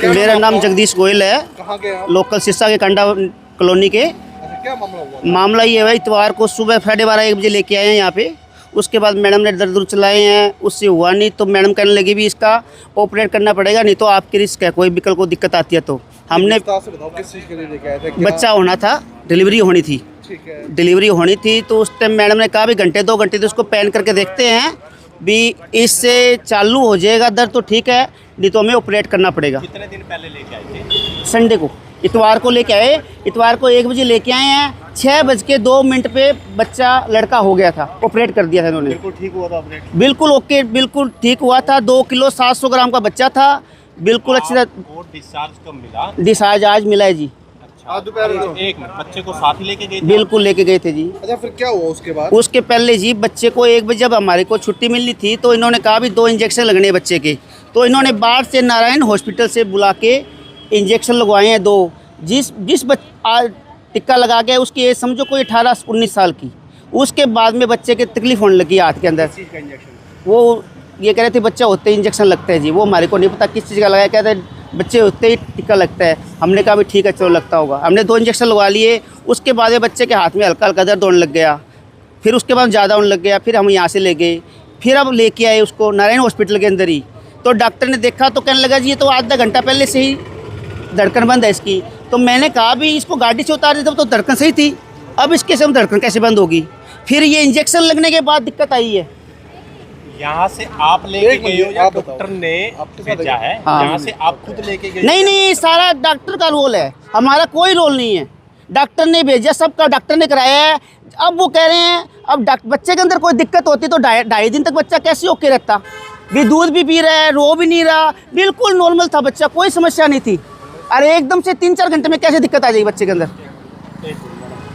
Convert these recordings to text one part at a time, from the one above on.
मेरा नाम जगदीश गोयल है। कहाँ के आप? लोकल सिरसा के कंडा कॉलोनी के। अच्छा, क्या मामला हुआ? मामला ये है, इतवार को सुबह 12:30-1 बजे लेके आए हैं यहाँ पे। उसके बाद मैडम ने दर्द चलाए हैं, उससे हुआ नहीं तो मैडम कहने लगी भी इसका ऑपरेट करना पड़ेगा, नहीं तो आपकी रिस्क है, कोई विकल्प को दिक्कत आती है। तो हमने विस्तार से बताओ किस चीज़ के लिए लेके आए थे? क्या? बच्चा होना था, डिलीवरी होनी थी, ठीक है। डिलीवरी होनी थी। तो उस टाइम मैडम ने कहा भी घंटे 2 घंटे तो उसको पैन करके देखते हैं भी इससे चालू हो जाएगा दर्द तो ठीक है, नहीं तो हमें ऑपरेट करना पड़ेगा। कितने दिन पहले लेके आए थे? संडे को, इतवार को लेके आए। इतवार को 1 बजे लेके आए हैं, 6:02 पे बच्चा लड़का हो गया था, ऑपरेट कर दिया था इन्होंने। बिल्कुल ठीक हुआ था ऑपरेट? बिल्कुल ओके, बिल्कुल ठीक हुआ था। 2 किलो 700 ग्राम का बच्चा था, बिल्कुल अच्छी तरह। आपको डिस्चार्ज कब मिला? डिस्चार्ज आज मिला है जी। अच्छा, आज दोपहर को? एक मिनट, बच्चे को साथ ही लेके गए थे? बिल्कुल लेके गए थे जी। अच्छा, फिर क्या हुआ उसके बाद? उसके पहले जी बच्चे को 1 बजे जब हमारे को छुट्टी मिलनी थी तो इन्होंने कहा भी 2 इंजेक्शन लगने हैं बच्चे के। तो इन्होंने बाहर से नारायण हॉस्पिटल से बुला के इंजेक्शन लगवाए हैं 2। जिस टिक्का लगा के उसकी एज समझो कोई 18-19 साल की। उसके बाद में बच्चे के तकलीफ होने लगी हाथ के अंदर। चीज़ का इंजेक्शन? वो ये कह रहे थे बच्चा होते ही इंजेक्शन लगता है जी, वो हमारे को नहीं पता किस चीज़ का लगाया, कहते हैं बच्चे होते ही टिक्का लगता है। हमने कहा भी ठीक है चलो लगता होगा। हमने 2 इंजेक्शन लगवा लिए। उसके बाद बच्चे के हाथ में हल्का हल्का दर्द होने लग गया, फिर उसके बाद ज़्यादा होने लग गया। फिर हम यहाँ से ले गए, फिर अब लेके आए उसको नारायण हॉस्पिटल के अंदर ही। तो डॉक्टर ने देखा तो कहने लगा जी ये तो आधा घंटा पहले से ही धड़कन बंद है इसकी। तो मैंने कहा भी इसको गाड़ी से उतार देते तो धड़कन सही थी, अब इसके से धड़कन कैसे बंद होगी? फिर ये इंजेक्शन लगने के बाद दिक्कत आई है। यहाँ से आप लेके एक गए हो मिनट, या आप डॉक्टर बताओ। ने आपके साथ भेजा है? हाँ। यहाँ से आप खुद लेके गए? नहीं, सारा डॉक्टर का रोल है, हमारा कोई रोल नहीं है। डॉक्टर ने भेजा, सबका डॉक्टर ने कराया है। अब वो कह रहे हैं अब बच्चे के अंदर कोई दिक्कत होती तो 2.5 दिन तक बच्चा कैसे ओके रहता? भी दूध भी पी रहा है, रो भी नहीं रहा, बिल्कुल नॉर्मल था बच्चा, कोई समस्या नहीं थी। अरे एकदम से 3-4 घंटे में कैसे दिक्कत आ जाएगी बच्चे के अंदर?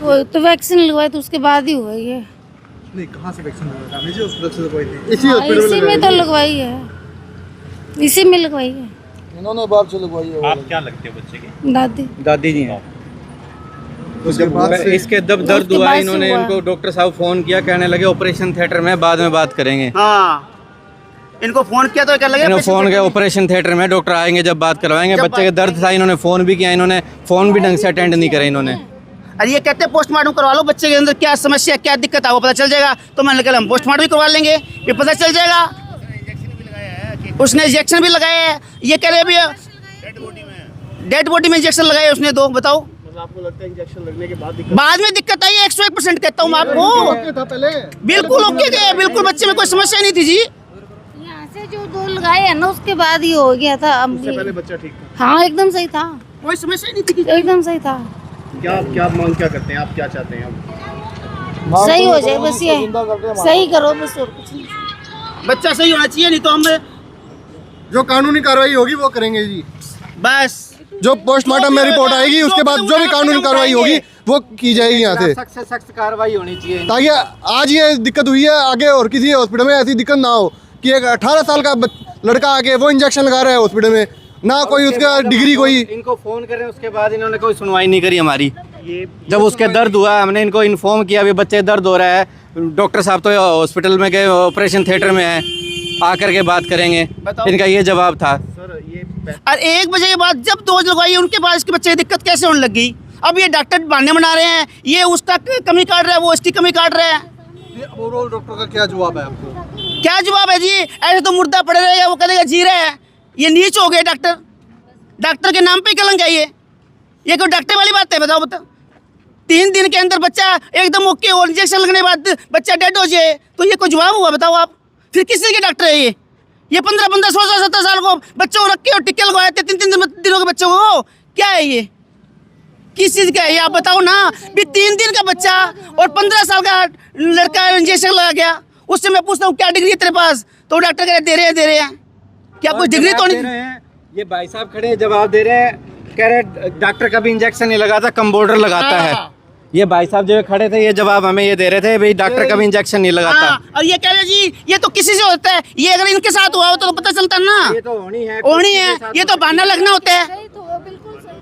वो तो वैक्सीन लगवाई तो उसके बाद ही हुआ ये। नहीं, कहाँ से वैक्सीन लगवाया था? निजी हॉस्पिटल से लगवाई थी? इसी में तो लगवाई है, इसी में लगवाई है। इन्होंने बाहर से लगवाई है। आप क्या लगते हो बच्चे के? दादी दादी जी हैं। उसके बाद से इसके जब दर्द उसके हुआ बाद से इन्होंने हुआ। इनको डॉक्टर साहब फोन किया, कहने लगे ऑपरेशन थिएटर में बाद में बात करेंगे। हाँ, इनको फ़ोन किया तो क्या लगे इन्होंने फोन किया ऑपरेशन थिएटर में डॉक्टर आएंगे जब बात करवाएंगे। बच्चे के दर्द था, इन्होंने फोन भी किया, इन्होंने फोन भी ढंग से अटेंड नहीं करे इन्होंने। अरे ये कहते हैं पोस्टमार्टम करवा लो, बच्चे के अंदर क्या समस्या क्या दिक्कत है वो पता चल जाएगा। तो मैंने कहा हम पोस्टमार्टम भी करवा लेंगे, ये पता चल जाएगा। उसने इंजेक्शन भी लगाया है, ये कह रहे अभी डेड बॉडी में इंजेक्शन लगाए उसने 2। बताओ आपको लगता है इंजेक्शन लगने के बाद बाद में दिक्कत आई है? 101% कहता हूँ मैं आपको, था पहले? बिल्कुल ओके थे, बिल्कुल बच्चे में कोई समस्या नहीं थी जी। यहाँ से जो 2 लगाए है ना उसके बाद ही हो गया था। अब पहले बच्चा ठीक था? हाँ एकदम सही था, कोई समस्या नहीं थी। एकदम सही था। क्या मांग क्या करते हैं आप? क्या चाहते हैं आप? सही हो जाए बस, ये सही करो बस, और कुछ नहीं। बच्चा सही होना चाहिए, नहीं तो हम जो कानूनी कार्रवाई होगी वो करेंगे जी। बस जो पोस्टमार्टम में रिपोर्ट आएगी उसके बाद जो भी कानूनी कार्रवाई होगी वो की जाएगी यहाँ से, सख्त से सख्त कार्रवाई होनी चाहिए ताकि आज ये दिक्कत हुई है आगे और किसी हॉस्पिटल में ऐसी दिक्कत ना हो कि एक 18 साल का लड़का आके वो इंजेक्शन लगा रहा है हॉस्पिटल में, ना कोई उसका डिग्री कोई। इनको फोन करें उसके बाद इन्होंने कोई सुनवाई नहीं करी हमारी। जब उसके दर्द हुआ हमने इनको इन्फॉर्म किया भी बच्चे दर्द हो रहा है, डॉक्टर साहब तो हॉस्पिटल में गए, ऑपरेशन थिएटर में है, आकर के बात करेंगे। इनका ये जवाब था। और 1 बजे के बाद जब डोज लगवाई उनके बाद इसके बच्चे की दिक्कत कैसे होने लगी? अब ये डॉक्टर बहाने बना रहे हैं, ये उसका कमी काट रहा है, वो इसकी कमी काट रहा है। ओवरऑल डॉक्टर का क्या जवाब है आपको? क्या जवाब है जी? ऐसे तो मुर्दा पड़े रहे, वो कहेगा जी रहे हैं। ये नीच हो गए डॉक्टर के नाम पे कलंक है ये कोई डॉक्टर वाली बात है? बताओ 3 दिन के अंदर बच्चा एकदम ओके और इंजेक्शन लगने के बाद बच्चा डेड हो जाए तो ये कोई जवाब हुआ? बताओ आप, फिर किस चीज़ के डॉक्टर है ये 15-15, 16-17 साल को बच्चों को रख के और टिक्के लगवाए थे 3 दिनों के बच्चों को? क्या है ये? किस चीज़ का है ये? आप बताओ ना। भी 3 दिन का बच्चा और 15 साल का लड़का इंजेक्शन लगा गया, उससे मैं पूछता हूँ क्या डिग्री है तेरे पास? तो डॉक्टर कह रहे दे रहे हैं। क्या कुछ डिग्री तो नहीं? ये भाई साहब खड़े जवाब दे रहे हैं, कह रहे डॉक्टर कभी इंजेक्शन नहीं लगाता, कंपाउंडर लगाता है। ये भाई साहब जो खड़े थे ये जवाब हमें ये दे रहे थे भाई डॉक्टर कभी इंजेक्शन नहीं लगाता। और ये कह रहे जी ये तो किसी से होता है, ये अगर इनके साथ हुआ हो तो पता चलता ना। ये तो होनी है, ये तो बहाना लगना होता है। सही तो है, बिल्कुल सही।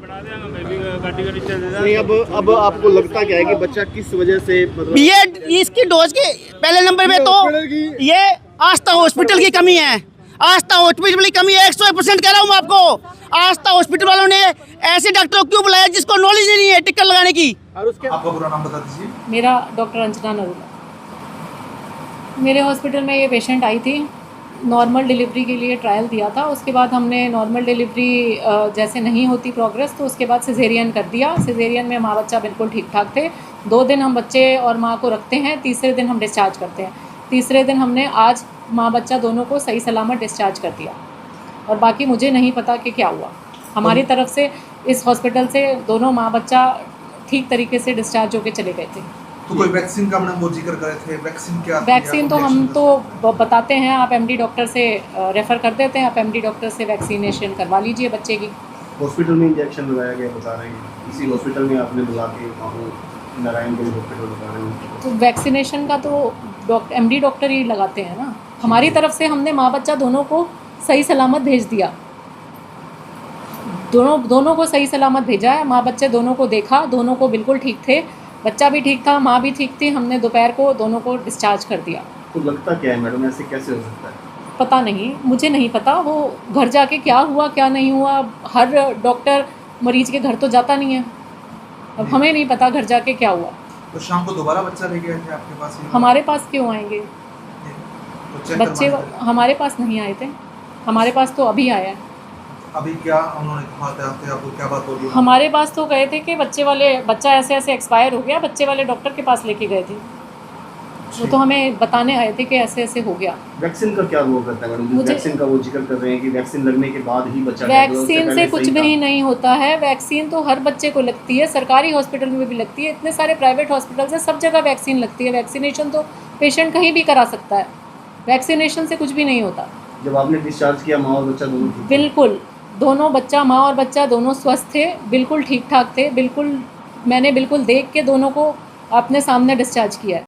नहीं, अब आपको लगता क्या है कि बच्चा किस वजह से मतलब ये इसकी डोज के पहले नंबर पे तो ये आस्था हॉस्पिटल की कमी है। आस्था हॉस्पिटल की कमी है, 100% कह रहा हूँ मैं आपको। आस्था हॉस्पिटल वालों ने ऐसे डॉक्टरों को क्यों बुलाया जिसको नॉलेज ही नहीं है टिकट लगाने की। आपका पूरा नाम बता दीजिए। मेरा डॉक्टर अंजना नरूला। मेरे हॉस्पिटल में ये पेशेंट आई थी, नॉर्मल डिलीवरी के लिए ट्रायल दिया था। उसके बाद हमने नॉर्मल डिलीवरी जैसे नहीं होती प्रोग्रेस, तो उसके बाद सिजेरियन कर दिया। सिजेरियन में माँ बच्चा बिल्कुल ठीक ठाक थे। 2 दिन हम बच्चे और माँ को रखते हैं, तीसरे दिन हम डिस्चार्ज करते हैं। तीसरे दिन हमने आज माँ बच्चा दोनों को सही सलामत डिस्चार्ज कर दिया, और बाकी मुझे नहीं पता कि क्या हुआ। हमारी तरफ से इस हॉस्पिटल से दोनों माँ बच्चा ठीक तरीके से डिस्चार्ज होकर चले गए थे। तो कोई वैक्सीन का हमने वो जिक्र करे थे, वैक्सीन क्या थी? वैक्सीन तो आप हम इंजेक्शन तो बताते हैं, आप एमडी डॉक्टर से रेफ़र कर देते हैं। आप एमडी डॉक्टर से वैक्सीनेशन करवा लीजिए बच्चे की। हॉस्पिटल में इंजेक्शन लगाया गया बता रहे हैं, इसी हॉस्पिटल में आपने बुला के नारायणगंज हॉस्पिटल बता रहे हैं। तो वैक्सीनेशन का तो एमडी डॉक्टर ही लगाते हैं ना। हमारी तरफ से हमने माँ बच्चा दोनों को सही सलामत भेज दिया। दोनों को सही सलामत भेजा है। माँ बच्चे दोनों को देखा, दोनों को बिल्कुल ठीक थे, बच्चा भी ठीक था, माँ भी ठीक थी। हमने दोपहर को दोनों को डिस्चार्ज कर दिया। तो लगता क्या है मैडम, ऐसे कैसे हो सकता है? पता नहीं, मुझे नहीं पता वो घर जाके क्या हुआ क्या नहीं हुआ। हर डॉक्टर मरीज के घर तो जाता नहीं है, अब हमें नहीं पता घर जाके क्या हुआ। तो शाम को दोबारा बच्चा लेके आए थे आपके पास? हमारे पास क्यों आएंगे तो चेक बच्चे? करवाने थे। हमारे पास नहीं आए थे, हमारे पास तो अभी आया है। अभी क्या उन्होंने कहा था आपको, क्या बात हो रही है? हमारे पास तो गए थे कि बच्चा ऐसे ऐसे एक्सपायर हो गया, बच्चे वाले डॉक्टर के पास लेके गए थे। वो तो हमें बताने आए थे कि ऐसे ऐसे हो गया। वैक्सीन का क्या रोल रहता है मैडम? जिस मुझे- वैक्सीन का वो जिक्र कर रहे हैं कि वैक्सीन लगने के बाद ही बच्चा डेड हुआ, उससे वैक्सीन से पहले कुछ सही था। भी नहीं होता है। वैक्सीन तो हर बच्चे को लगती है, सरकारी हॉस्पिटल में भी लगती है, इतने सारे प्राइवेट हॉस्पिटल है, सब जगह वैक्सीन लगती है। वैक्सीनेशन तो पेशेंट कहीं भी करा सकता है, वैक्सीनेशन से कुछ भी नहीं होता। जब आपने डिस्चार्ज किया माँ और बच्चा दोनों ठीक थे? बिल्कुल, दोनों बच्चा, माँ और बच्चा दोनों स्वस्थ थे, बिल्कुल ठीक ठाक थे। बिल्कुल मैंने बिल्कुल देख के दोनों को अपने सामने डिस्चार्ज किया है।